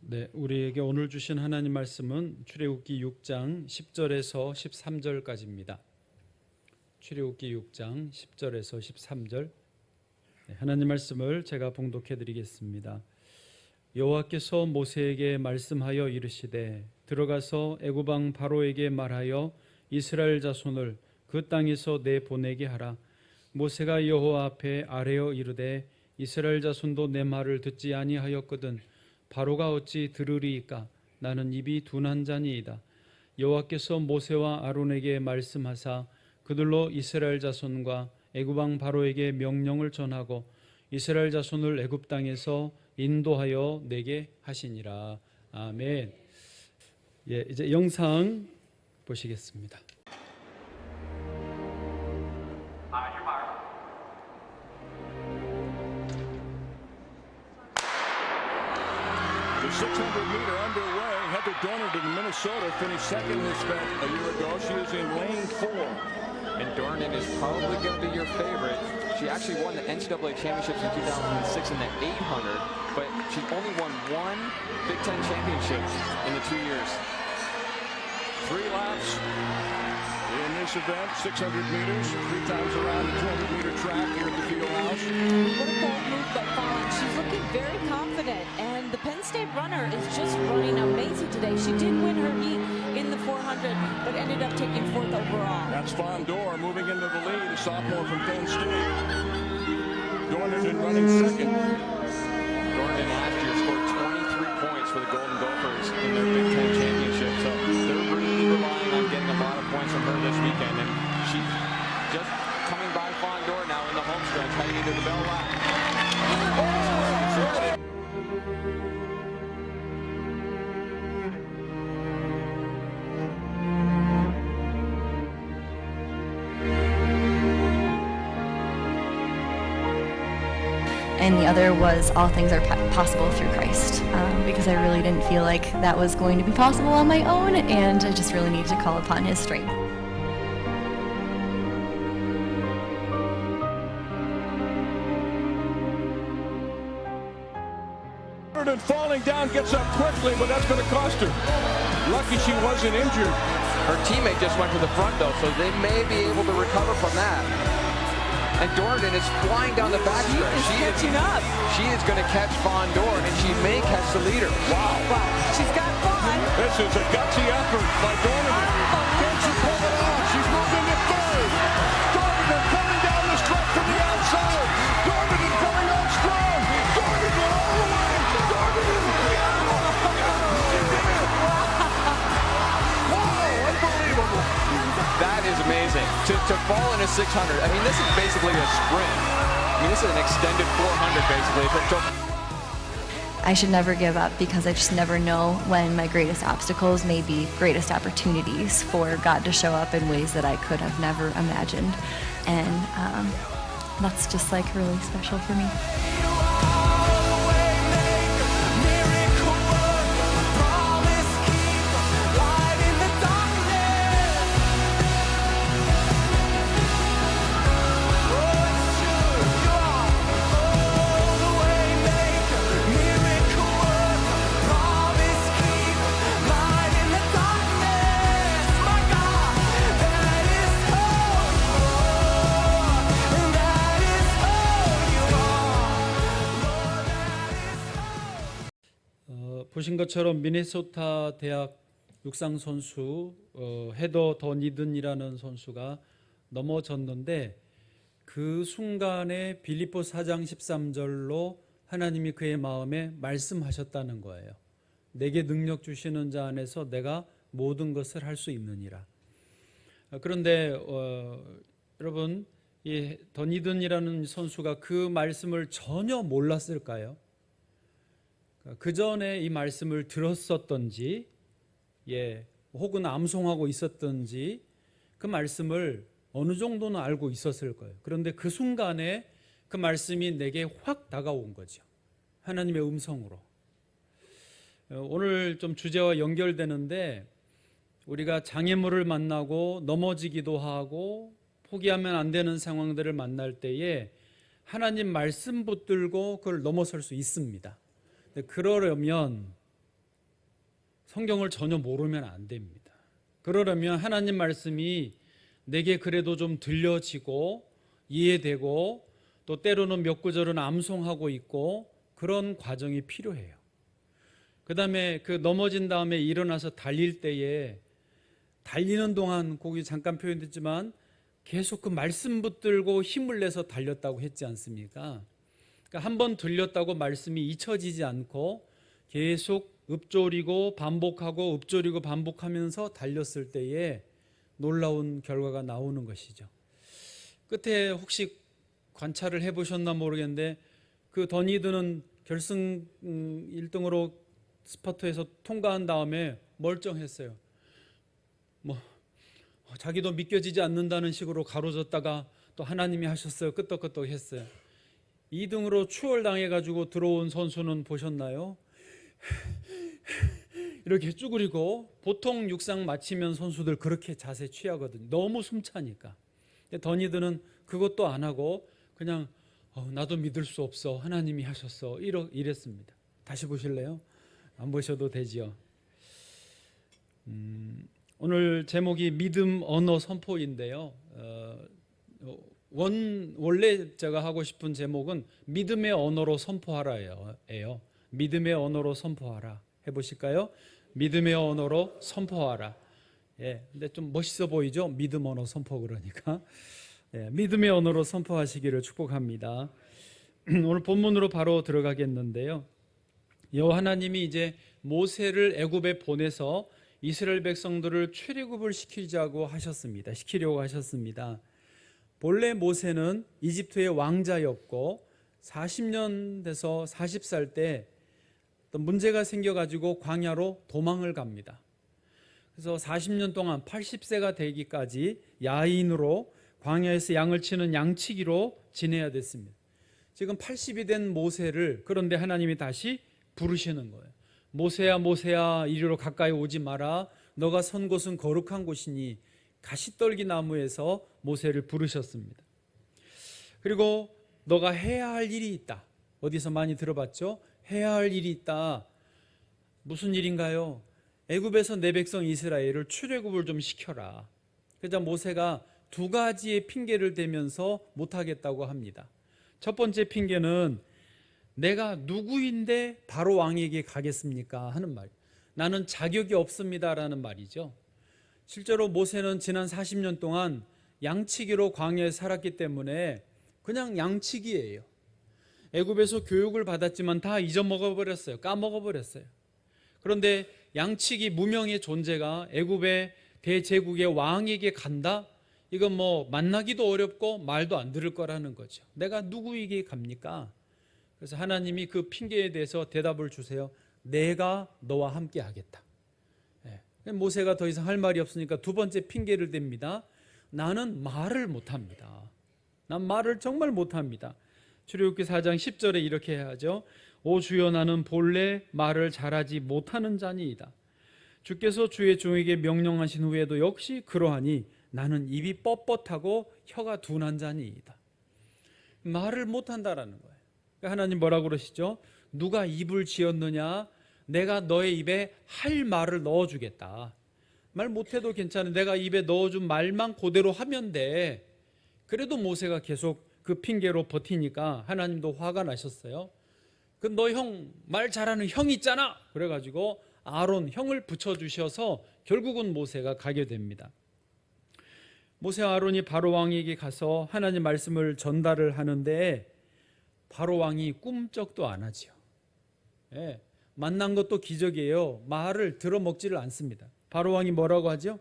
네, 우리에게 오늘 주신 하나님 말씀은 출애굽기 6장 10절에서 13절까지입니다. 출애굽기 6장 10절에서 13절. 하나님 말씀을 제가 봉독해 드리겠습니다. 여호와께서 모세에게 말씀하여 이르시되 들어가서 애굽 왕 바로에게 말하여 이스라엘 자손을 그 땅에서 내보내게 하라. 모세가 여호와 앞에 아뢰어 이르되 이스라엘 자손도 내 말을 듣지 아니하였거든 바로가 어찌 들으리이까? 나는 입이 둔한 자니이다. 여호와께서 모세와 아론에게 말씀하사 그들로 이스라엘 자손과 애굽 왕 바로에게 명령을 전하고 이스라엘 자손을 애굽 땅에서 인도하여 내게 하시니라. 아멘. 예, 이제 영상 보시겠습니다. The 600-meter underway. Heather Dornard in Minnesota finished second in this event a year ago. She is in lane 4. And Dornan is probably going to be your favorite. She actually won the NCAA championships in 2006 in the 800, but she only won one Big Ten championship in the 2 years. 3 laps in this event, 600 meters, 3 times around the 200-meter track here at the field house. What a bold move by Fallon. She's looking very confident, and the Penn State runner is just running amazing today. She did win her heat in the 400, but ended up taking 4th overall. That's Fondor moving into the lead, a sophomore from Penn State. Dornard running second. Dornan last year scored 23 points for the Golden Gophers in their Big Ten championship, so they're really relying on getting a lot of points from her this weekend, and she's just coming by Fondor now in the home stretch, heading into the bell lap. And the other was all things are possible through Christ, because I really didn't feel like that was going to be possible on my own, and I just really needed to call upon His strength. And falling down, gets up quickly, but that's going to cost her. Lucky she wasn't injured. Her teammate just went to the front, though, so they may be able to recover from that. And Dornan is flying down the backstretch. She is catching up. She is going to catch Fondor, and she may catch the leader. Wow. She's got fun. This is a gutsy effort by Dornan. Can she pull it off? She's moved into third. Dornan coming down the stretch from the outside. Dornan coming on strong. Dornan all the way. Dornan. Wow, unbelievable. That is amazing. To fall in a 600, I mean, this is basically a sprint. I mean, this is an extended 400, basically. I should never give up, because I just never know when my greatest obstacles may be greatest opportunities for God to show up in ways that I could have never imagined. And that's just like really special for me. 보신 것처럼 미네소타 대학 육상 선수 헤더 더 니든이라는 선수가 넘어졌는데 그 순간에 빌립보 4장 13절로 하나님이 그의 마음에 말씀하셨다는 거예요. 내게 능력 주시는 자 안에서 내가 모든 것을 할 수 있느니라. 그런데 여러분, 이 더 니든이라는 선수가 그 말씀을 전혀 몰랐을까요? 그 전에 이 말씀을 들었었던지, 혹은 암송하고 있었던지 그 말씀을 어느 정도는 알고 있었을 거예요. 그런데 그 순간에 그 말씀이 내게 확 다가온 거죠. 하나님의 음성으로. 오늘 좀 주제와 연결되는데, 우리가 장애물을 만나고 넘어지기도 하고 포기하면 안 되는 상황들을 만날 때에 하나님 말씀 붙들고 그걸 넘어설 수 있습니다. 그러려면 성경을 전혀 모르면 안 됩니다. 그러려면 하나님 말씀이 내게 그래도 좀 들려지고 이해되고 또 때로는 몇 구절은 암송하고 있고 그런 과정이 필요해요. 그 다음에 그 넘어진 다음에 일어나서 달릴 때에 달리는 동안 거기 잠깐 표현됐지만 계속 그 말씀 붙들고 힘을 내서 달렸다고 했지 않습니까? 그러니까 한 번 들렸다고 말씀이 잊혀지지 않고 계속 읊조리고 반복하고 읊조리고 반복하면서 달렸을 때에 놀라운 결과가 나오는 것이죠. 끝에 혹시 관찰을 해보셨나 모르겠는데 그 더니드는 결승 1등으로 스파트에서 통과한 다음에 멀쩡했어요. 자기도 믿겨지지 않는다는 식으로 가로졌다가 또 하나님이 하셨어요. 끄떡끄떡 했어요. 2등으로 추월당해가지고 들어온 선수는 보셨나요? 이렇게 쭈그리고 보통 육상 마치면 선수들 그렇게 자세 취하거든요. 너무 숨차니까. 근데 더니드는 그것도 안 하고 그냥 나도 믿을 수 없어. 하나님이 하셨어. 이랬습니다. 다시 보실래요? 안 보셔도 되지요. 오늘 제목이 믿음 언어 선포인데요. 원래 제가 하고 싶은 제목은 믿음의 언어로 선포하라예요. 믿음의 언어로 선포하라. 해보실까요? 믿음의 언어로 선포하라. 근데 좀 멋있어 보이죠? 믿음 언어 선포 그러니까. 믿음의 언어로 선포하시기를 축복합니다. 오늘 본문으로 바로 들어가겠는데요. 여호와 하나님이 이제 모세를 애굽에 보내서 이스라엘 백성들을 출애굽을 시키려고 하셨습니다. 본래 모세는 이집트의 왕자였고 40년 돼서 40살 때 문제가 생겨가지고 광야로 도망을 갑니다. 그래서 40년 동안 80세가 되기까지 야인으로 광야에서 양을 치는 양치기로 지내야 됐습니다. 지금 80이 된 모세를 그런데 하나님이 다시 부르시는 거예요. 모세야 모세야 이리로 가까이 오지 마라. 너가 선 곳은 거룩한 곳이니 가시떨기 나무에서 모세를 부르셨습니다. 그리고 너가 해야 할 일이 있다. 어디서 많이 들어봤죠? 해야 할 일이 있다. 무슨 일인가요? 애굽에서 내 백성 이스라엘을 출애굽을 좀 시켜라. 그러자 모세가 두 가지의 핑계를 대면서 못하겠다고 합니다. 첫 번째 핑계는 내가 누구인데 바로 왕에게 가겠습니까? 하는 말. 나는 자격이 없습니다라는 말이죠. 실제로 모세는 지난 40년 동안 양치기로 광야에 살았기 때문에 그냥 양치기예요. 애굽에서 교육을 받았지만 다 잊어먹어버렸어요. 까먹어버렸어요. 그런데 양치기 무명의 존재가 애굽의 대제국의 왕에게 간다? 이건 만나기도 어렵고 말도 안 들을 거라는 거죠. 내가 누구에게 갑니까? 그래서 하나님이 그 핑계에 대해서 대답을 주세요. 내가 너와 함께 하겠다. 모세가 더 이상 할 말이 없으니까 두 번째 핑계를 댑니다. 나는 말을 못합니다. 난 말을 정말 못합니다. 출애굽기 4장 10절에 이렇게 하죠. 오 주여 나는 본래 말을 잘하지 못하는 자니이다. 주께서 주의 종에게 명령하신 후에도 역시 그러하니 나는 입이 뻣뻣하고 혀가 둔한 자니이다. 말을 못한다라는 거예요. 하나님 뭐라고 그러시죠? 누가 입을 지었느냐? 내가 너의 입에 할 말을 넣어주겠다. 말 못해도 괜찮은 내가 입에 넣어준 말만 그대로 하면 돼. 그래도 모세가 계속 그 핑계로 버티니까 하나님도 화가 나셨어요. 그 너 형 말 잘하는 형 있잖아. 그래가지고 아론 형을 붙여주셔서 결국은 모세가 가게 됩니다. 모세와 아론이 바로 왕에게 가서 하나님 말씀을 전달을 하는데 바로 왕이 꿈쩍도 안 하지요. 만난 것도 기적이에요. 말을 들어먹지를 않습니다. 바로 왕이 뭐라고 하죠?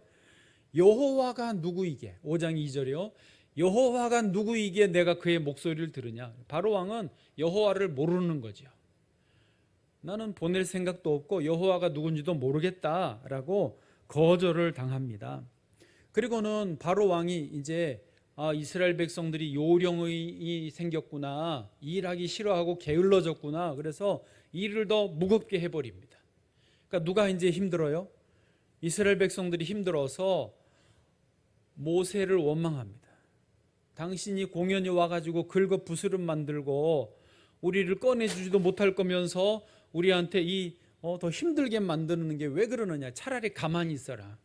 여호와가 누구이게 5장 2절이요. 여호와가 누구이기에 내가 그의 목소리를 들으냐. 바로 왕은 여호와를 모르는 거죠. 나는 보낼 생각도 없고 여호와가 누군지도 모르겠다라고 거절을 당합니다. 그리고는 바로 왕이 이제 이스라엘 백성들이 요령이 생겼구나, 일하기 싫어하고 게을러졌구나, 그래서 일을 더 무겁게 해버립니다. 그러니까 누가 이제 힘들어요? 이스라엘 백성들이 힘들어서 모세를 원망합니다. 당신이 공연히 와가지고 긁어 부스름 만들고 우리를 꺼내주지도 못할 거면서 우리한테 이 더 힘들게 만드는 게 왜 그러느냐? 차라리 가만히 있어라.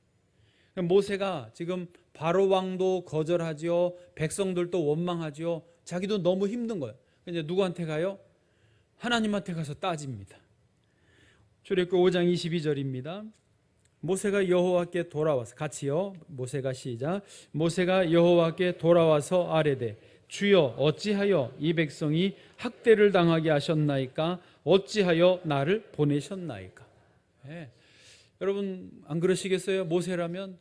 모세가 지금 바로 왕도 거절하지요. 백성들도 원망하지요. 자기도 너무 힘든 거예요. 이제 누구한테 가요? 하나님한테 가서 따집니다. 출애굽기 5장 22절입니다. 모세가 여호와께 돌아와서 같이요. 모세가 시작. 모세가 여호와께 돌아와서 아뢰되 주여 어찌하여 이 백성이 학대를 당하게 하셨나이까? 어찌하여 나를 보내셨나이까? 여러분 안 그러시겠어요? 모세라면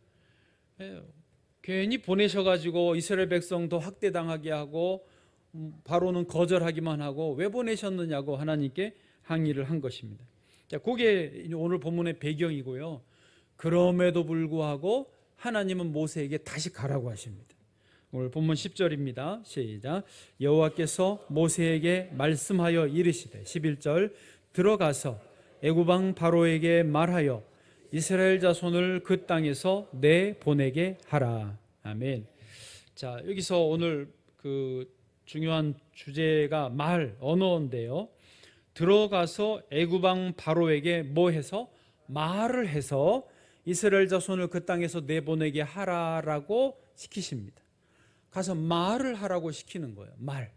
괜히 보내셔가지고 이스라엘 백성 더 학대당하게 하고 바로는 거절하기만 하고 왜 보내셨느냐고 하나님께 항의를 한 것입니다. 자, 그게 오늘 본문의 배경이고요. 그럼에도 불구하고 하나님은 모세에게 다시 가라고 하십니다. 오늘 본문 10절입니다. 시작. 여호와께서 모세에게 말씀하여 이르시되 11절 들어가서 애굽 왕 바로에게 말하여 이스라엘 자손을 그 땅에서 내보내게 하라. 아멘. 자, 여기서 오늘 그 중요한 주제가 말, 언어인데요. 들어가서 애굽 왕 바로에게 뭐 해서? 말을 해서 이스라엘 자손을 그 땅에서 내보내게 하라라고 시키십니다. 가서 말을 하라고 시키는 거예요. 말.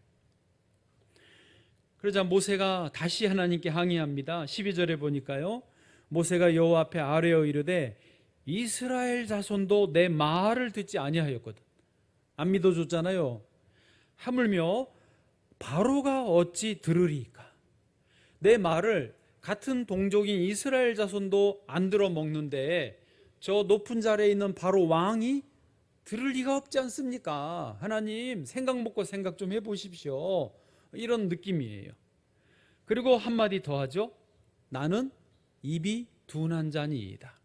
그러자 모세가 다시 하나님께 항의합니다. 12절에 보니까요. 모세가 여호와 앞에 아뢰어 이르되 이스라엘 자손도 내 말을 듣지 아니하였거든. 안 믿어줬잖아요. 하물며 바로가 어찌 들으리까? 내 말을 같은 동족인 이스라엘 자손도 안 들어먹는데 저 높은 자리에 있는 바로 왕이 들을 리가 없지 않습니까? 하나님 생각 먹고 생각 좀 해보십시오. 이런 느낌이에요. 그리고 한마디 더 하죠. 나는 입이 둔한 자니이다.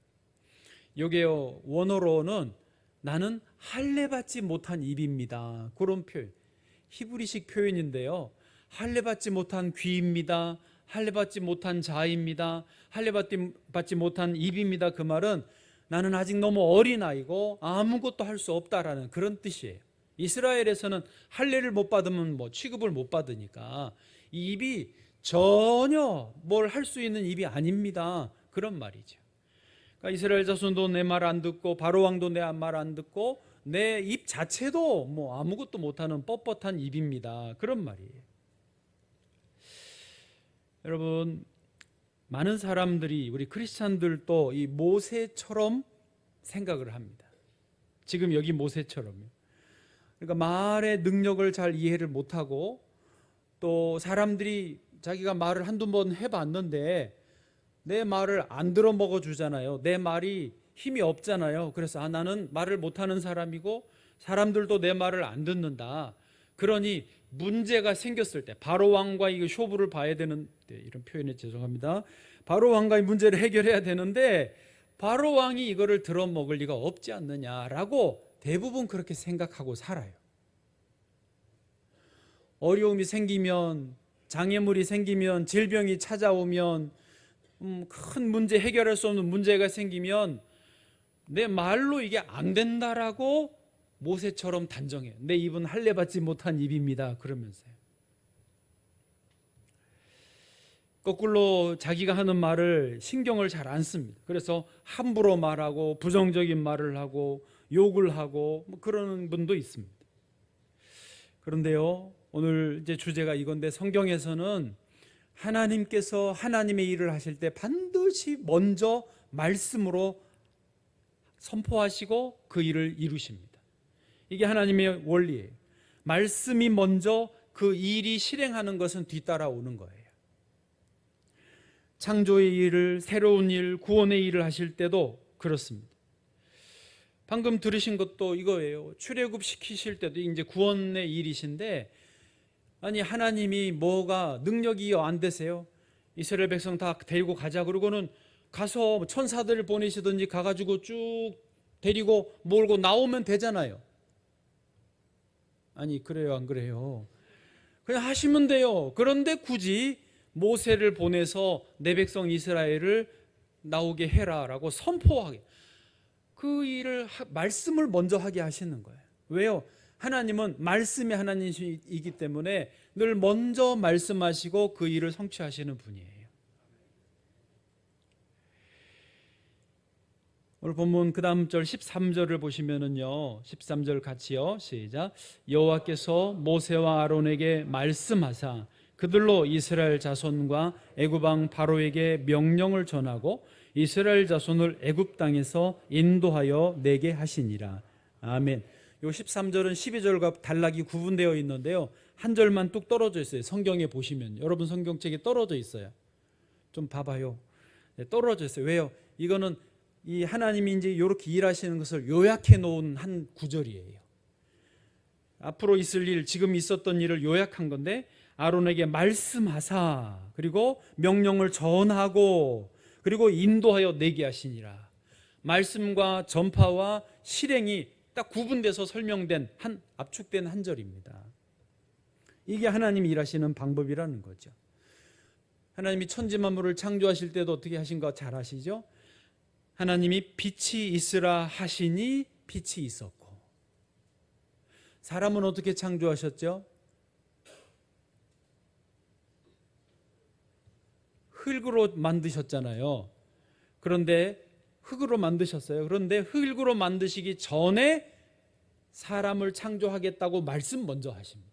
여기요 원어로는 나는 할례받지 못한 입입니다. 그런 표현. 히브리식 표현인데요. 할례받지 못한 귀입니다. 할례받지 못한 자입니다. 할례받지 못한 입입니다. 그 말은 나는 아직 너무 어린아이고 아무것도 할 수 없다라는 그런 뜻이에요. 이스라엘에서는 할례를 못 받으면 취급을 못 받으니까 이 입이 전혀 뭘 할 수 있는 입이 아닙니다. 그런 말이죠. 그러니까 이스라엘 자손도 내 말 안 듣고 바로 왕도 내 말 안 듣고 내 입 자체도 아무것도 못하는 뻣뻣한 입입니다. 그런 말이에요. 여러분 많은 사람들이 우리 크리스찬들도 이 모세처럼 생각을 합니다. 지금 여기 모세처럼요. 그러니까 말의 능력을 잘 이해를 못하고 또 사람들이 자기가 말을 한두 번 해봤는데 내 말을 안 들어 먹어주잖아요. 내 말이 힘이 없잖아요. 그래서 나는 말을 못하는 사람이고 사람들도 내 말을 안 듣는다. 그러니 문제가 생겼을 때 바로 왕과 이거 쇼부를 봐야 되는데 이런 표현에 죄송합니다. 바로 왕과의 문제를 해결해야 되는데 바로 왕이 이거를 들어먹을 리가 없지 않느냐라고 대부분 그렇게 생각하고 살아요. 어려움이 생기면 장애물이 생기면 질병이 찾아오면 큰 문제 해결할 수 없는 문제가 생기면 내 말로 이게 안 된다라고 모세처럼 단정해요. 내 입은 할례받지 못한 입입니다. 그러면서요. 거꾸로 자기가 하는 말을 신경을 잘 안 씁니다. 그래서 함부로 말하고 부정적인 말을 하고 욕을 하고 그러는 분도 있습니다. 그런데요, 오늘 이제 주제가 이건데 성경에서는 하나님께서 하나님의 일을 하실 때 반드시 먼저 말씀으로 선포하시고 그 일을 이루십니다. 이게 하나님의 원리예요. 말씀이 먼저 그 일이 실행하는 것은 뒤따라오는 거예요. 창조의 일을, 새로운 일, 구원의 일을 하실 때도 그렇습니다. 방금 들으신 것도 이거예요. 출애굽 시키실 때도 이제 구원의 일이신데 아니 하나님이 뭐가 능력이 안 되세요? 이스라엘 백성 다 데리고 가자 그러고는 가서 천사들을 보내시든지 가가지고 쭉 데리고 몰고 나오면 되잖아요. 아니 그래요 안 그래요? 그냥 하시면 돼요. 그런데 굳이 모세를 보내서 내 백성 이스라엘을 나오게 해라라고 선포하게 그 일을 말씀을 먼저 하게 하시는 거예요. 왜요? 하나님은 말씀이 하나님이기 때문에 늘 먼저 말씀하시고 그 일을 성취하시는 분이에요. 오늘 본문 그 다음 절 13절을 보시면은요, 13절 같이요, 시작. 여호와께서 모세와 아론에게 말씀하사 그들로 이스라엘 자손과 애굽 왕 바로에게 명령을 전하고 이스라엘 자손을 애굽 땅에서 인도하여 내게 하시니라. 아멘. 요 13절은 12절과 단락이 구분되어 있는데요, 한 절만 뚝 떨어져 있어요. 성경에 보시면 여러분 성경책에 떨어져 있어요. 좀 봐봐요. 네, 떨어져 있어요. 왜요? 이거는 이 하나님이 이제 이렇게 일하시는 것을 요약해 놓은 한 구절이에요. 앞으로 있을 일, 지금 있었던 일을 요약한 건데, 아론에게 말씀하사 그리고 명령을 전하고 그리고 인도하여 내게 하시니라. 말씀과 전파와 실행이 딱 구분돼서 설명된 한 압축된 한 절입니다. 이게 하나님이 일하시는 방법이라는 거죠. 하나님이 천지 만물을 창조하실 때도 어떻게 하신 거 잘 아시죠? 하나님이 빛이 있으라 하시니 빛이 있었고, 사람은 어떻게 창조하셨죠? 흙으로 만드셨잖아요. 그런데 흙으로 만드셨어요. 그런데 흙으로 만드시기 전에 사람을 창조하겠다고 말씀 먼저 하십니다.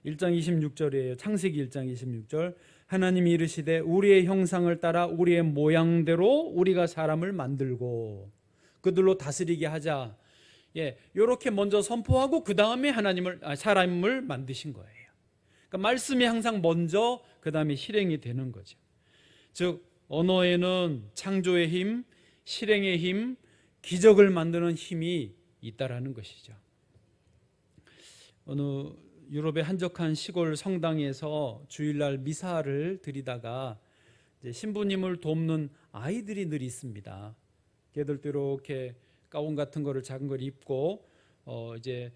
1장 26절이에요. 창세기 1장 26절. 하나님이 이르시되 우리의 형상을 따라 우리의 모양대로 우리가 사람을 만들고 그들로 다스리게 하자. 예, 이렇게 먼저 선포하고 그 다음에 사람을 만드신 거예요. 그러니까 말씀이 항상 먼저, 그 다음에 실행이 되는 거죠. 즉 언어에는 창조의 힘, 실행의 힘, 기적을 만드는 힘이 있다라는 것이죠. 어느 유럽의 한적한 시골 성당에서 주일날 미사를 드리다가 이제 신부님을 돕는 아이들이 늘 있습니다. 걔들도 이렇게 가운 같은 거를 작은 걸 입고 이제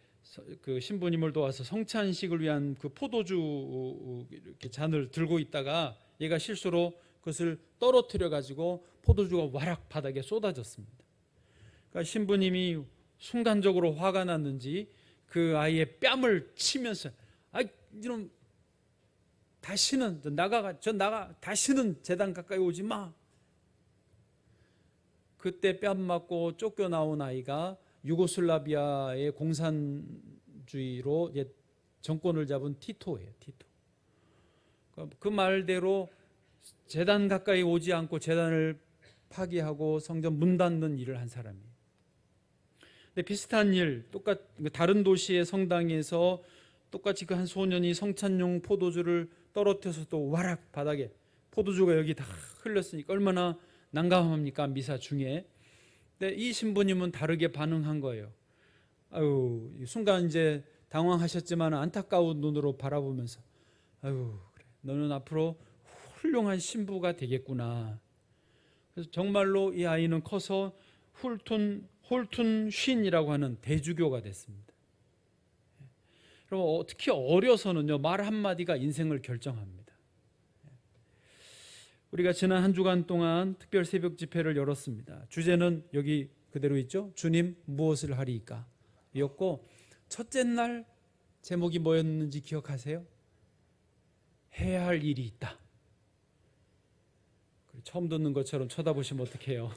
그 신부님을 도와서 성찬식을 위한 그 포도주 이렇게 잔을 들고 있다가 얘가 실수로 그것을 떨어뜨려 가지고 포도주가 와락 바닥에 쏟아졌습니다. 그러니까 신부님이 순간적으로 화가 났는지 그 아이의 뺨을 치면서, 아, 이놈 다시는 나가 다시는 재단 가까이 오지 마. 그때 뺨 맞고 쫓겨 나온 아이가 유고슬라비아의 공산주의로 정권을 잡은 티토예요. 티토. 그 말대로 재단 가까이 오지 않고 재단을 파괴하고 성전 문 닫는 일을 한 사람이에요. 근데 비슷한 일, 다른 도시의 성당에서 똑같이 그 한 소년이 성찬용 포도주를 떨어뜨려서 또 와락 바닥에 포도주가 여기 다 흘렸으니까 얼마나 난감합니까, 미사 중에. 근데 이 신부님은 다르게 반응한 거예요. 아유, 순간 이제 당황하셨지만 안타까운 눈으로 바라보면서, 아유, 그래, 너는 앞으로 훌륭한 신부가 되겠구나. 그래서 정말로 이 아이는 커서 홀툰 쉰이라고 하는 대주교가 됐습니다. 그럼 특히 어려서는요, 말 한마디가 인생을 결정합니다. 우리가 지난 한 주간 동안 특별 새벽 집회를 열었습니다. 주제는 여기 그대로 있죠. 주님 무엇을 하리이까 였고, 첫째 날 제목이 뭐였는지 기억하세요? 해야 할 일이 있다. 처음 듣는 것처럼 쳐다보시면 어떡해요.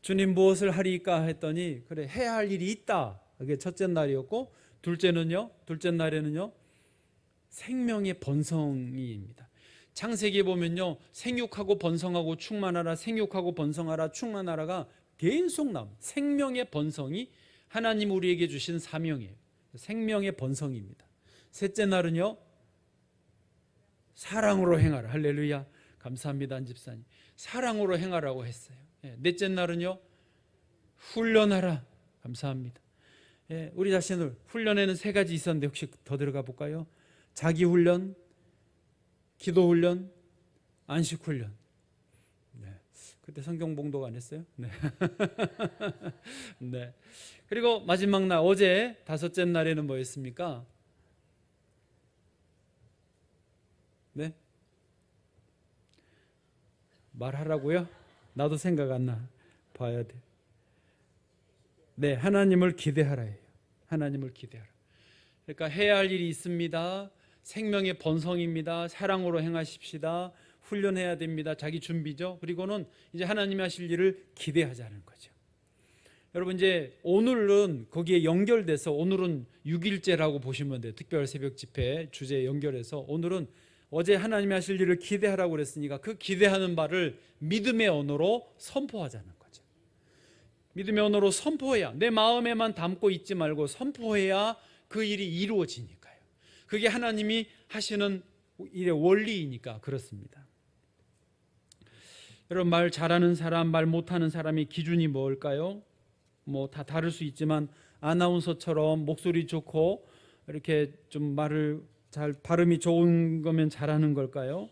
주님 무엇을 하리이까 했더니, 그래, 해야 할 일이 있다. 그게 첫째 날이었고, 둘째 날에는요 생명의 번성이입니다. 창세기에 보면요, 생육하고 번성하고 충만하라, 생육하고 번성하라, 충만하라가 계속 나옵니다. 생명의 번성이 하나님 우리에게 주신 사명이에요. 생명의 번성입니다. 셋째 날은요, 사랑으로 행하라. 할렐루야. 감사합니다, 안 집사님. 사랑으로 행하라고 했어요. 넷째 날은요, 훈련하라. 감사합니다. 우리 자신을 훈련에는 세 가지 있었는데 혹시 더 들어가 볼까요? 자기 훈련, 기도 훈련, 안식 훈련. 네. 그때 성경 봉독 안 했어요? 네. 네. 그리고 마지막 날, 어제 다섯째 날에는 뭐였습니까? 네? 말하라고요? 나도 생각 안 나. 봐야 돼. 네, 하나님을 기대하라예요. 하나님을 기대하라. 그러니까 해야 할 일이 있습니다. 생명의 번성입니다. 사랑으로 행하십시다. 훈련해야 됩니다. 자기 준비죠. 그리고는 이제 하나님이 하실 일을 기대하자는 거죠. 여러분 이제 오늘은 거기에 연결돼서 오늘은 6일째라고 보시면 돼요. 특별 새벽 집회 주제에 연결해서 오늘은 어제 하나님이 하실 일을 기대하라고 그랬으니까 그 기대하는 바를 믿음의 언어로 선포하자는 거죠. 믿음의 언어로 선포해야, 내 마음에만 담고 있지 말고 선포해야 그 일이 이루어지니까요. 그게 하나님이 하시는 일의 원리이니까 그렇습니다. 여러분 말 잘하는 사람, 말 못하는 사람의 기준이 뭘까요? 뭐 다 다를 수 있지만 아나운서처럼 목소리 좋고 이렇게 좀 말을 잘 발음이 좋은 거면 잘하는 걸까요?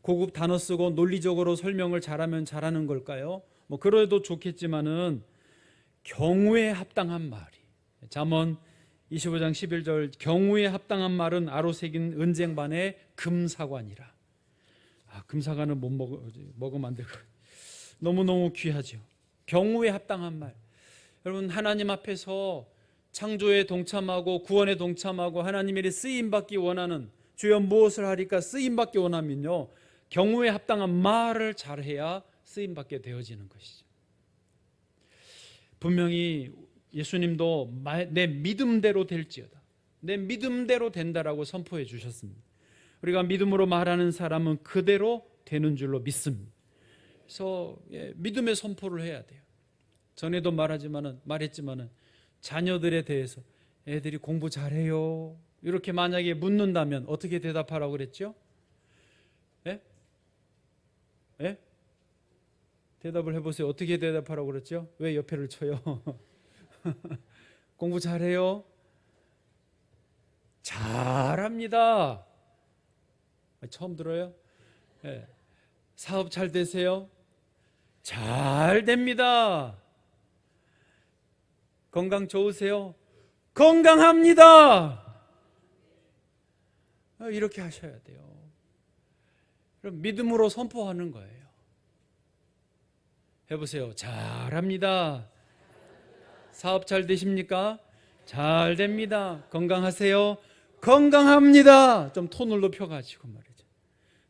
고급 단어 쓰고 논리적으로 설명을 잘하면 잘하는 걸까요? 뭐 그래도 좋겠지만은 경우에 합당한 말이, 잠언 25장 11절, 경우에 합당한 말은 아로 새긴 은쟁반의 금사관이라. 금사관은 못 먹으면 안 되고 너무너무 귀하죠. 경우에 합당한 말. 여러분 하나님 앞에서 창조에 동참하고 구원에 동참하고 하나님의 일에 쓰임받기 원하는, 주여 무엇을 하리까 쓰임받기 원하면요, 경우에 합당한 말을 잘해야 쓰임받게 되어지는 것이죠. 분명히 예수님도 내 믿음대로 될지어다, 내 믿음대로 된다라고 선포해 주셨습니다. 우리가 믿음으로 말하는 사람은 그대로 되는 줄로 믿습니다. 그래서 믿음의 선포를 해야 돼요. 전에도 말했지만은 자녀들에 대해서 애들이 공부 잘해요 이렇게 만약에 묻는다면 어떻게 대답하라고 그랬죠? 예? 예? 대답을 해보세요. 어떻게 대답하라고 그랬죠? 왜 옆에를 쳐요? 공부 잘해요? 잘합니다. 처음 들어요? 예. 사업 잘 되세요? 잘 됩니다. 건강 좋으세요? 건강합니다. 이렇게 하셔야 돼요. 그럼 믿음으로 선포하는 거예요. 해보세요. 잘합니다. 사업 잘 되십니까? 잘 됩니다. 건강하세요? 건강합니다. 좀 톤을 높여가지고 말이죠.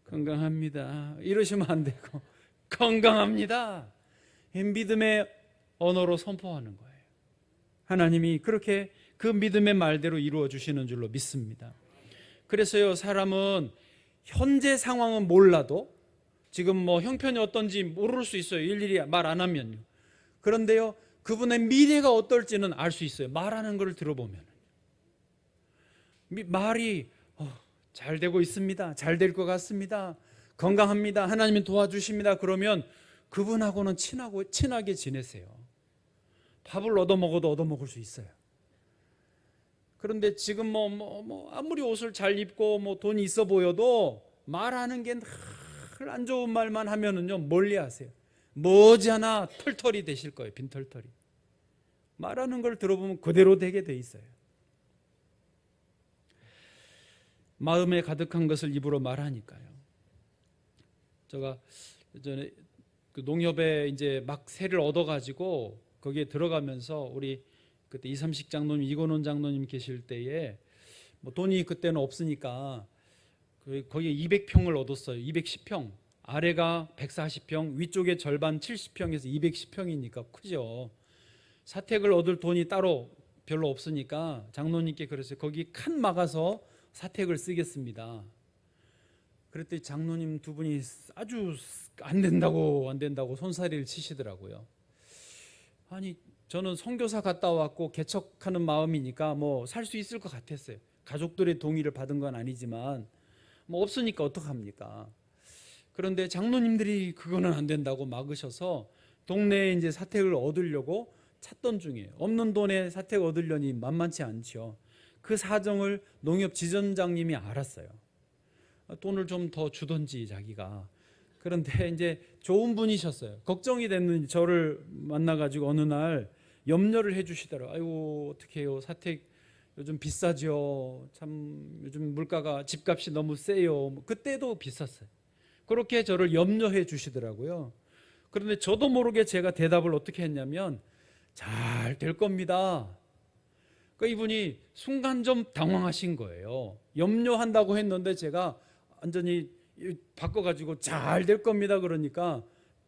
건강합니다. 이러시면 안 되고 건강합니다. 믿음의 언어로 선포하는 거예요. 하나님이 그렇게 그 믿음의 말대로 이루어 주시는 줄로 믿습니다. 그래서요, 사람은 현재 상황은 몰라도 지금 뭐 형편이 어떤지 모를 수 있어요. 일일이 말 안 하면요. 그런데요, 그분의 미래가 어떨지는 알 수 있어요. 말하는 걸 들어보면. 말이 잘 되고 있습니다. 잘 될 것 같습니다. 건강합니다. 하나님이 도와주십니다. 그러면 그분하고는 친하게 지내세요. 밥을 얻어먹어도 얻어먹을 수 있어요. 그런데 지금 아무리 옷을 잘 입고 돈이 있어 보여도 말하는 게 늘 안 좋은 말만 하면은요, 멀리하세요. 머지않아 털털이 되실 거예요. 빈털털이. 말하는 걸 들어보면 그대로 되게 돼 있어요. 마음에 가득한 것을 입으로 말하니까요. 제가 예전에 그 농협에 이제 막 새를 얻어가지고 거기에 들어가면서 우리 그때 이삼식 장로님, 이건원 장로님 계실 때에 돈이 그때는 없으니까 거기에 200평을 얻었어요. 210평. 아래가 140평, 위쪽에 절반 70평에서 210평이니까 크죠. 사택을 얻을 돈이 따로 별로 없으니까 장로님께 그랬어요. 거기 칸 막아서 사택을 쓰겠습니다. 그랬더니 장로님 두 분이 아주 안 된다고 손사리를 치시더라고요. 아니, 저는 선교사 갔다 왔고 개척하는 마음이니까 살 수 있을 것 같았어요. 가족들의 동의를 받은 건 아니지만 없으니까 어떡합니까? 그런데 장로님들이 그거는 안 된다고 막으셔서 동네에 이제 사택을 얻으려고 찾던 중이에요. 없는 돈에 사택 얻으려니 만만치 않죠. 그 사정을 농협 지점장님이 알았어요. 돈을 좀 더 주던지 자기가. 그런데 이제 좋은 분이셨어요. 걱정이 됐는지 저를 만나가지고 어느 날 염려를 해주시더라고요. 아이고 어떡해요, 사택 요즘 비싸죠. 참 요즘 물가가, 집값이 너무 세요. 그때도 비쌌어요. 그렇게 저를 염려해 주시더라고요. 그런데 저도 모르게 제가 대답을 어떻게 했냐면 잘 될 겁니다. 그러니까 이분이 순간 좀 당황하신 거예요. 염려한다고 했는데 제가 완전히 바꿔가지고 잘 될 겁니다 그러니까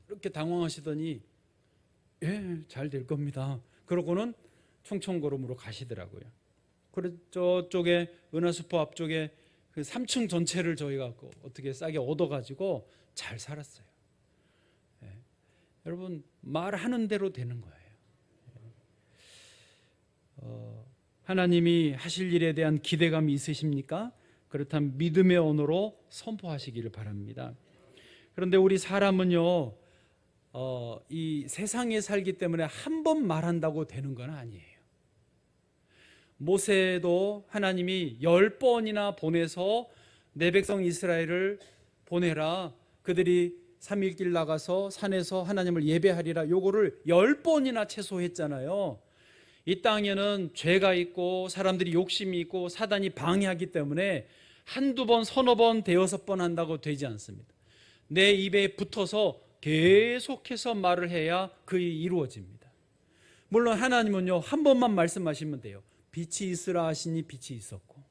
이렇게 당황하시더니 예, 잘 될 겁니다. 그러고는 충청고름으로 가시더라고요. 그래서 저쪽에 은하수포 앞쪽에 그 3층 전체를 저희가 어떻게 싸게 얻어가지고 잘 살았어요. 예. 여러분 말하는 대로 되는 거예요. 하나님이 하실 일에 대한 기대감이 있으십니까? 그렇다면 믿음의 언어로 선포하시기를 바랍니다. 그런데 우리 사람은요, 이 세상에 살기 때문에 한 번 말한다고 되는 건 아니에요. 모세도 하나님이 10번이나 보내서 내 백성 이스라엘을 보내라, 그들이 3일길 나가서 산에서 하나님을 예배하리라, 요거를 10번이나 최소 했잖아요. 이 땅에는 죄가 있고 사람들이 욕심이 있고 사단이 방해하기 때문에 한두 번, 서너 번, 대여섯 번 한다고 되지 않습니다. 내 입에 붙어서 계속해서 말을 해야 그게 이루어집니다. 물론 하나님은요, 한 번만 말씀하시면 돼요. 빛이 있으라 하시니 빛이 있었고,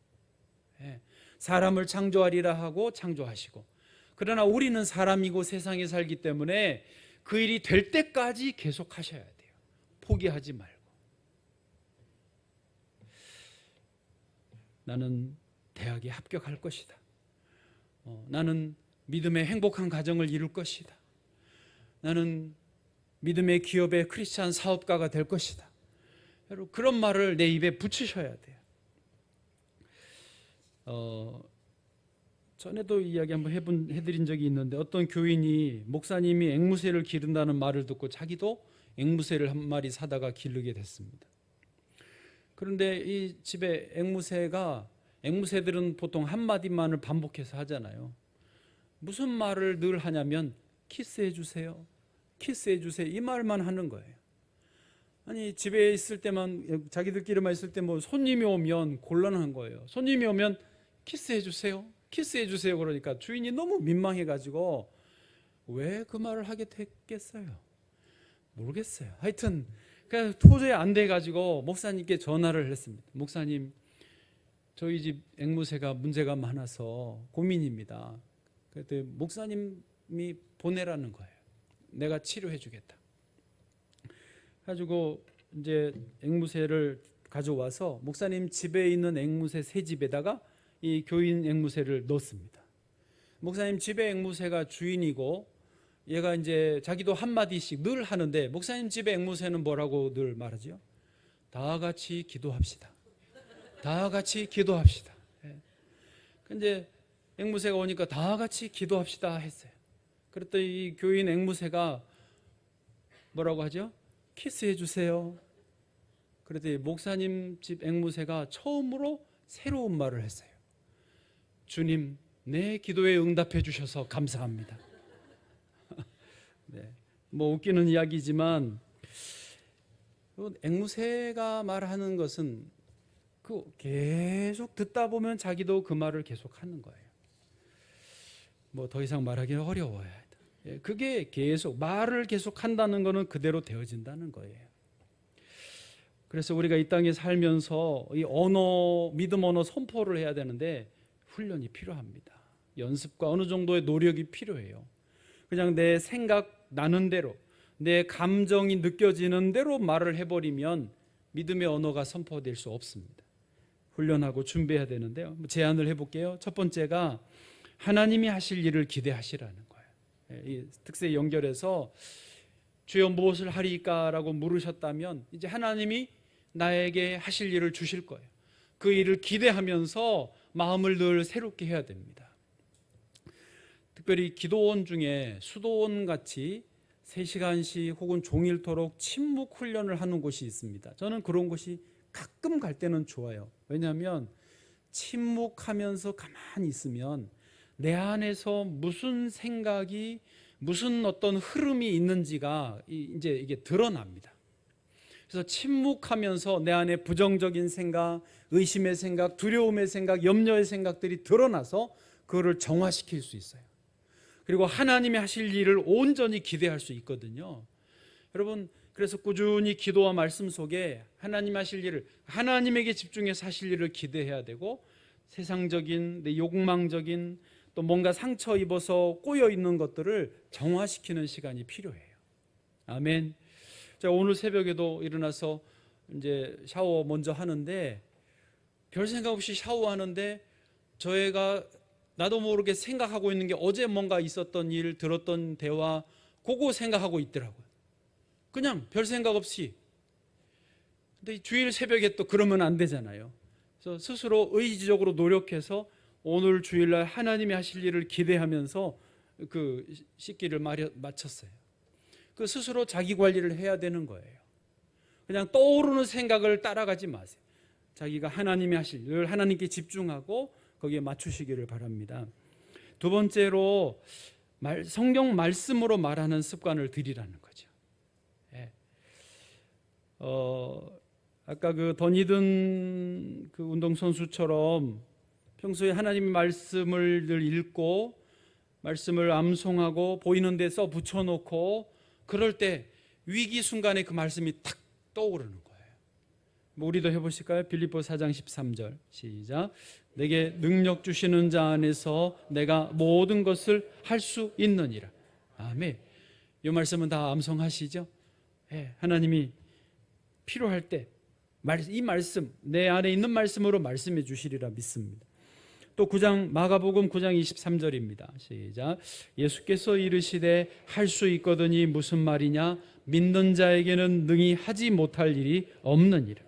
사람을 창조하리라 하고 창조하시고. 그러나 우리는 사람이고 세상에 살기 때문에 그 일이 될 때까지 계속 하셔야 돼요. 포기하지 말고. 나는 대학에 합격할 것이다. 나는 믿음의 행복한 가정을 이룰 것이다. 나는 믿음의 기업의 크리스찬 사업가가 될 것이다. 여러분, 그런 말을 내 입에 붙이셔야 돼요. 전에도 이야기 한번 해드린 적이 있는데, 어떤 교인이 목사님이 앵무새를 기른다는 말을 듣고 자기도 앵무새를 한 마리 사다가 기르게 됐습니다. 그런데 이 집에 앵무새들은 보통 한마디만을 반복해서 하잖아요. 무슨 말을 늘 하냐면 키스해 주세요, 키스해 주세요, 이 말만 하는 거예요. 아니, 집에 있을 때만, 자기들끼리만 있을 때 뭐 손님이 오면 곤란한 거예요. 손님이 오면 키스해 주세요, 키스해 주세요 그러니까 주인이 너무 민망해가지고 왜 그 말을 하게 됐겠어요? 모르겠어요. 하여튼 그냥 도저히 안 돼가지고 목사님께 전화를 했습니다. 목사님, 저희 집 앵무새가 문제가 많아서 고민입니다. 그랬더니 목사님이 보내라는 거예요. 내가 치료해 주겠다. 가지고 이제 앵무새를 가져와서 목사님 집에 있는 앵무새 새 집에다가 이 교인 앵무새를 넣습니다. 목사님 집에 앵무새가 주인이고 얘가 이제 자기도 한마디씩 늘 하는데, 목사님 집에 앵무새는 뭐라고 늘 말하죠? 다 같이 기도합시다. 다 같이 기도합시다. 근데 앵무새가 오니까 다 같이 기도합시다 했어요. 그랬더니 이 교인 앵무새가 뭐라고 하죠? 키스해 주세요. 그랬더니 목사님 집 앵무새가 처음으로 새로운 말을 했어요. 주님, 내 기도에 응답해 주셔서 감사합니다. 네, 뭐 웃기는 이야기지만 앵무새가 말하는 것은 계속 듣다 보면 자기도 그 말을 계속 하는 거예요. 뭐 더 이상 말하기는 어려워요. 그게 계속 말을 계속 한다는 것은 그대로 되어진다는 거예요. 그래서 우리가 이 땅에 살면서 이 언어, 믿음 언어 선포를 해야 되는데 훈련이 필요합니다. 연습과 어느 정도의 노력이 필요해요. 그냥 내 생각 나는 대로, 내 감정이 느껴지는 대로 말을 해버리면 믿음의 언어가 선포될 수 없습니다. 훈련하고 준비해야 되는데요. 제안을 해볼게요. 첫 번째가 하나님이 하실 일을 기대하시라는 거예요. 이 특세 연결해서 주여 무엇을 하리까라고 물으셨다면 이제 하나님이 나에게 하실 일을 주실 거예요. 그 일을 기대하면서 마음을 늘 새롭게 해야 됩니다. 특별히 기도원 중에 수도원 같이 3시간씩 혹은 종일토록 침묵 훈련을 하는 곳이 있습니다. 저는 그런 곳이 가끔 갈 때는 좋아요. 왜냐하면 침묵하면서 가만히 있으면 내 안에서 무슨 생각이, 무슨 어떤 흐름이 있는지가 이제 이게 드러납니다. 그래서 침묵하면서 내 안에 부정적인 생각, 의심의 생각, 두려움의 생각, 염려의 생각들이 드러나서 그거를 정화시킬 수 있어요. 그리고 하나님이 하실 일을 온전히 기대할 수 있거든요. 여러분, 그래서 꾸준히 기도와 말씀 속에 하나님 하실 일을, 하나님에게 집중해서 하실 일을 기대해야 되고, 세상적인, 내 욕망적인, 또 뭔가 상처 입어서 꼬여 있는 것들을 정화시키는 시간이 필요해요. 아멘. 제가 오늘 새벽에도 일어나서 이제 샤워 먼저 하는데 별 생각 없이 샤워하는데 저희가 나도 모르게 생각하고 있는 게 어제 뭔가 있었던 일, 들었던 대화, 그거 생각하고 있더라고요. 그냥 별 생각 없이. 근데 주일 새벽에 또 그러면 안 되잖아요. 그래서 스스로 의지적으로 노력해서 오늘 주일날 하나님이 하실 일을 기대하면서 그 씻기를 마쳤어요. 그 스스로 자기 관리를 해야 되는 거예요. 그냥 떠오르는 생각을 따라가지 마세요. 자기가 하나님이 하실 일, 하나님께 집중하고 거기에 맞추시기를 바랍니다. 두 번째로 성경 말씀으로 말하는 습관을 들이라는 거죠. 예. 아까 그 더니든 그 운동선수처럼 평소에 하나님의 말씀을 늘 읽고 말씀을 암송하고 보이는 데 써 붙여놓고 그럴 때 위기 순간에 그 말씀이 탁 떠오르는 거예요. 우리도 해보실까요? 빌립보 4장 13절 시작. 내게 능력 주시는 자 안에서 내가 모든 것을 할 수 있느니라. 아멘. 이 말씀은 다 암송하시죠? 네, 하나님이 필요할 때 이 말씀, 내 안에 있는 말씀으로 말씀해 주시리라 믿습니다. 또 마가복음 9장 23절입니다. 시작. 예수께서 이르시되 할 수 있거든이 무슨 말이냐? 믿는 자에게는 능히 하지 못할 일이 없느니라.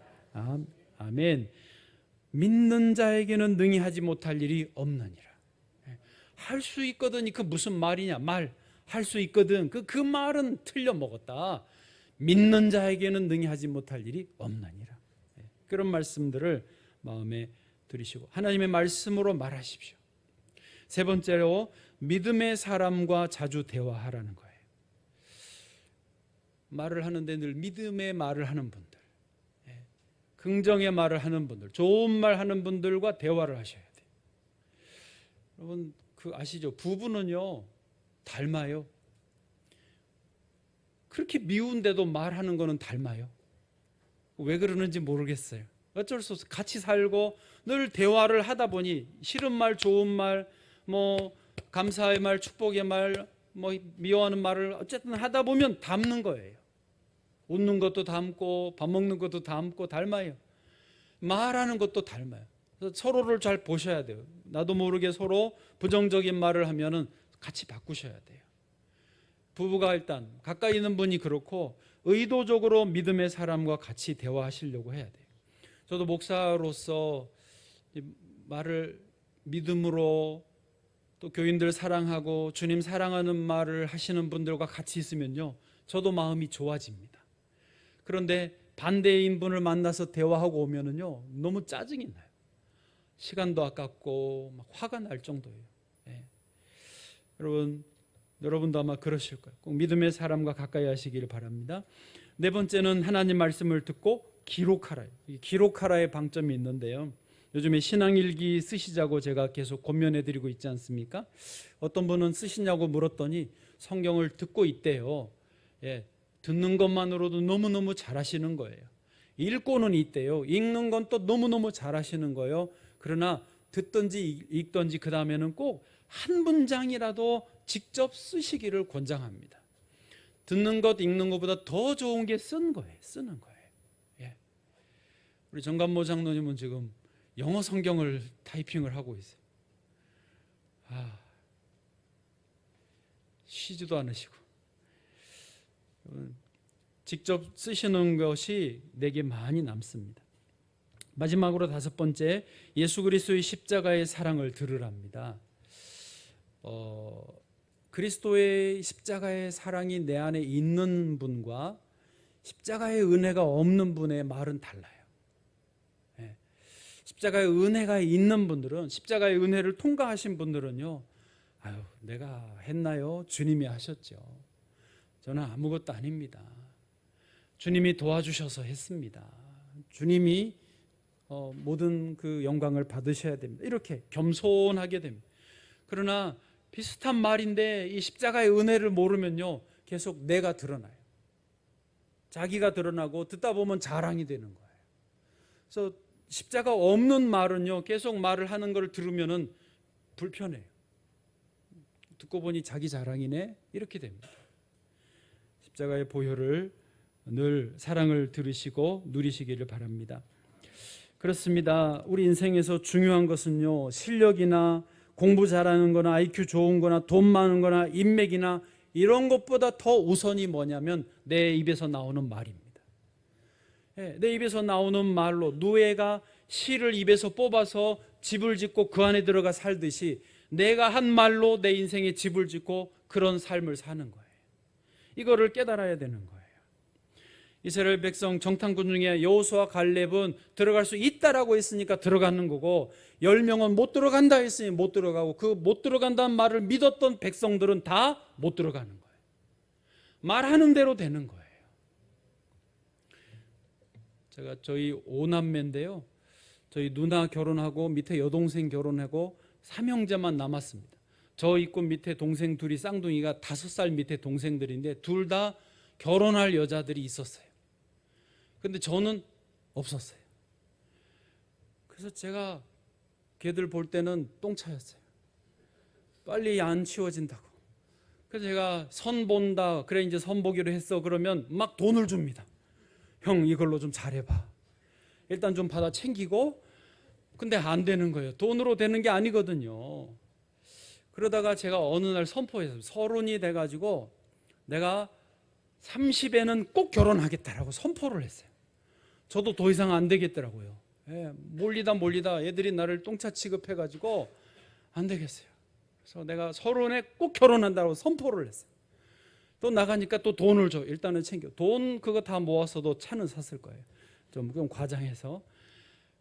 아멘. 믿는 자에게는 능히 하지 못할 일이 없느니라. 할 수 있거든이 그 무슨 말이냐? 할 수 있거든. 그 말은 틀려 먹었다. 믿는 자에게는 능히 하지 못할 일이 없느니라. 그런 말씀들을 마음에 들이시고 하나님의 말씀으로 말하십시오. 세 번째로 믿음의 사람과 자주 대화하라는 거예요. 말을 하는데 늘 믿음의 말을 하는 분들, 긍정의 말을 하는 분들, 좋은 말 하는 분들과 대화를 하셔야 돼요. 여러분 아시죠? 부부는요 닮아요. 그렇게 미운데도 말하는 거는 닮아요. 왜 그러는지 모르겠어요. 어쩔 수 없어. 같이 살고 늘 대화를 하다 보니 싫은 말, 좋은 말, 뭐 감사의 말, 축복의 말, 뭐 미워하는 말을 어쨌든 하다 보면 닮는 거예요. 웃는 것도 닮고 밥 먹는 것도 닮고 닮아요. 말하는 것도 닮아요. 그래서 서로를 잘 보셔야 돼요. 나도 모르게 서로 부정적인 말을 하면은 같이 바꾸셔야 돼요. 부부가 일단 가까이 있는 분이 그렇고 의도적으로 믿음의 사람과 같이 대화하시려고 해야 돼요. 저도 목사로서 말을 믿음으로 또 교인들 사랑하고 주님 사랑하는 말을 하시는 분들과 같이 있으면요 저도 마음이 좋아집니다. 그런데 반대인 분을 만나서 대화하고 오면은요 너무 짜증이 나요. 시간도 아깝고 막 화가 날 정도예요. 네. 여러분도 아마 그러실 거예요. 꼭 믿음의 사람과 가까이 하시기를 바랍니다. 네 번째는 하나님 말씀을 듣고 기록하라. 기록하라의 방점이 있는데요. 요즘에 신앙일기 쓰시자고 제가 계속 권면해드리고 있지 않습니까? 어떤 분은 쓰시냐고 물었더니 성경을 듣고 있대요. 예, 듣는 것만으로도 너무너무 잘하시는 거예요. 읽고는 있대요. 읽는 건 또 너무너무 잘하시는 거예요. 그러나 듣든지 읽든지 그 다음에는 꼭 한 문장이라도 직접 쓰시기를 권장합니다. 듣는 것, 읽는 것보다 더 좋은 게 쓰는 거예요. 예. 우리 정관모 장로님은 지금 영어 성경을 타이핑을 하고 있어요. 쉬지도 않으시고. 직접 쓰시는 것이 내게 많이 남습니다. 마지막으로 다섯 번째, 예수 그리스도의 십자가의 사랑을 들으랍니다. 그리스도의 십자가의 사랑이 내 안에 있는 분과 십자가의 은혜가 없는 분의 말은 달라요. 예. 십자가의 은혜가 있는 분들은, 십자가의 은혜를 통과하신 분들은요, 내가 했나요? 주님이 하셨죠. 저는 아무것도 아닙니다. 주님이 도와주셔서 했습니다. 주님이 모든 그 영광을 받으셔야 됩니다. 이렇게 겸손하게 됩니다. 그러나 비슷한 말인데 이 십자가의 은혜를 모르면요 계속 내가 드러나요. 자기가 드러나고 듣다 보면 자랑이 되는 거예요. 그래서 십자가 없는 말은요 계속 말을 하는 걸 들으면은 불편해요. 듣고 보니 자기 자랑이네 이렇게 됩니다. 십자가의 보혈을 늘 사랑을 들으시고 누리시기를 바랍니다. 그렇습니다. 우리 인생에서 중요한 것은요, 실력이나 공부 잘하는 거나 IQ 좋은 거나 돈 많은 거나 인맥이나 이런 것보다 더 우선이 뭐냐면 내 입에서 나오는 말입니다. 내 입에서 나오는 말로, 노예가 실을 입에서 뽑아서 집을 짓고 그 안에 들어가 살듯이 내가 한 말로 내 인생에 집을 짓고 그런 삶을 사는 거예요. 이거를 깨달아야 되는 거예요. 이스라엘 백성 정탐꾼 중에 여호수아 갈렙은 들어갈 수 있다라고 했으니까 들어가는 거고, 10명은 못 들어간다 했으니 못 들어가고, 그 못 들어간다는 말을 믿었던 백성들은 다 못 들어가는 거예요. 말하는 대로 되는 거예요. 제가 저희 5남매인데요, 저희 누나 결혼하고 밑에 여동생 결혼하고 3형제만 남았습니다. 저 있고 밑에 동생 둘이, 쌍둥이가 5살 밑에 동생들인데 둘 다 결혼할 여자들이 있었어요. 근데 저는 없었어요. 그래서 제가 걔들 볼 때는 똥차였어요. 빨리 안 치워진다고. 그래서 제가 선 본다, 그래 이제 선 보기로 했어, 그러면 막 돈을 줍니다. 형 이걸로 좀 잘해봐. 일단 좀 받아 챙기고. 근데 안 되는 거예요. 돈으로 되는 게 아니거든요. 그러다가 제가 어느 날 선포했어요. 30이 돼가지고 내가 30에는 꼭 결혼하겠다라고 선포를 했어요. 저도 더 이상 안 되겠더라고요. 몰리다 애들이 나를 똥차 취급해가지고 안 되겠어요. 그래서 내가 30에 꼭 결혼한다고 선포를 했어요. 또 나가니까 또 돈을 줘. 일단은 챙겨. 돈 그거 다 모았어도 차는 샀을 거예요. 좀 과장해서.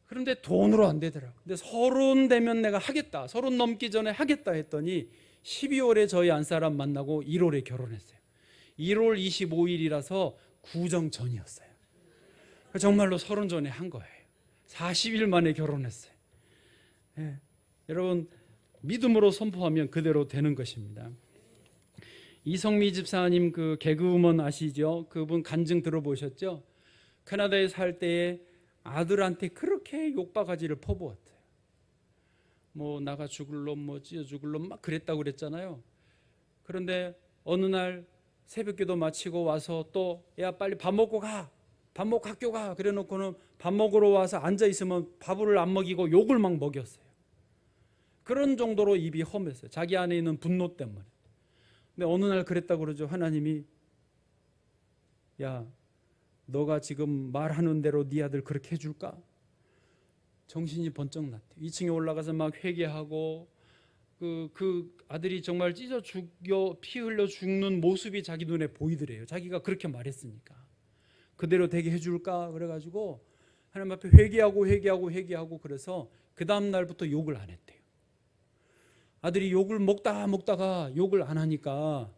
그런데 돈으로 안 되더라고요. 근데 30 되면 내가 하겠다, 30 넘기 전에 하겠다 했더니 12월에 저희 안사람 만나고 1월에 결혼했어요. 1월 25일이라서 구정 전이었어요. 정말로 30 전에 한 거예요. 40일 만에 결혼했어요. 여러분, 믿음으로 선포하면 그대로 되는 것입니다. 이성미 집사님 그 개그우먼 아시죠? 그분 간증 들어보셨죠? 캐나다에 살 때에 아들한테 그렇게 욕바가지를 퍼부었대요. 뭐 나가 죽을 놈, 뭐 찢어 죽을 놈 막 그랬다고 그랬잖아요. 그런데 어느 날 새벽기도 마치고 와서 또 야 빨리 밥 먹고 가, 밥 먹고 학교 가, 그래 놓고는 밥 먹으러 와서 앉아 있으면 밥을 안 먹이고 욕을 막 먹였어요. 그런 정도로 입이 험했어요. 자기 안에 있는 분노 때문에. 근데 어느 날 그랬다고 그러죠. 하나님이 야 너가 지금 말하는 대로 네 아들 그렇게 해줄까? 정신이 번쩍 났대요. 2층에 올라가서 막 회개하고 그 아들이 정말 찢어 죽여 피 흘려 죽는 모습이 자기 눈에 보이더래요. 자기가 그렇게 말했으니까. 그대로 되게 해줄까? 그래가지고 하나님 앞에 회개하고 그래서 그 다음 날부터 욕을 안 했대요. 아들이 욕을 먹다가 욕을 안 하니까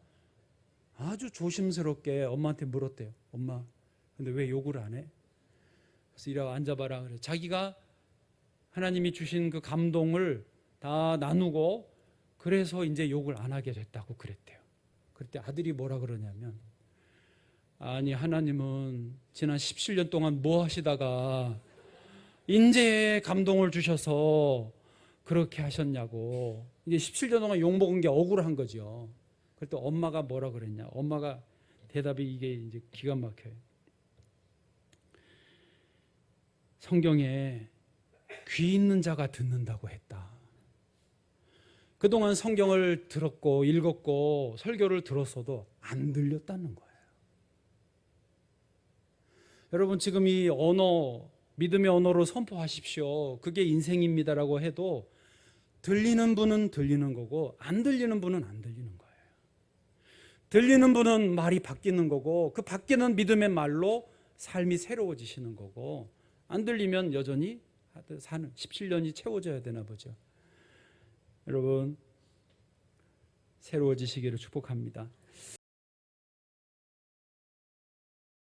아주 조심스럽게 엄마한테 물었대요. 엄마, 근데 왜 욕을 안 해? 그래서 이라고 앉아봐라. 그래. 자기가 하나님이 주신 그 감동을 다 나누고 그래서 이제 욕을 안 하게 됐다고 그랬대요. 그때 아들이 뭐라 그러냐면, 아니 하나님은 지난 17년 동안 뭐 하시다가 이제 감동을 주셔서 그렇게 하셨냐고. 이제 17년 동안 욕 먹은 게 억울한 거죠. 그때 엄마가 뭐라 그랬냐? 엄마가 대답이 이게 이제 기가 막혀요. 성경에 귀 있는 자가 듣는다고 했다. 그동안 성경을 들었고 읽었고 설교를 들었어도 안 들렸다는 거예요. 여러분 지금 이 언어, 믿음의 언어로 선포하십시오. 그게 인생입니다라고 해도 들리는 분은 들리는 거고 안 들리는 분은 안 들리는 거예요. 들리는 분은 말이 바뀌는 거고 그 바뀌는 믿음의 말로 삶이 새로워지시는 거고, 안 들리면 여전히 사는 17년이 채워져야 되나 보죠. 여러분 새로워지시기를 축복합니다.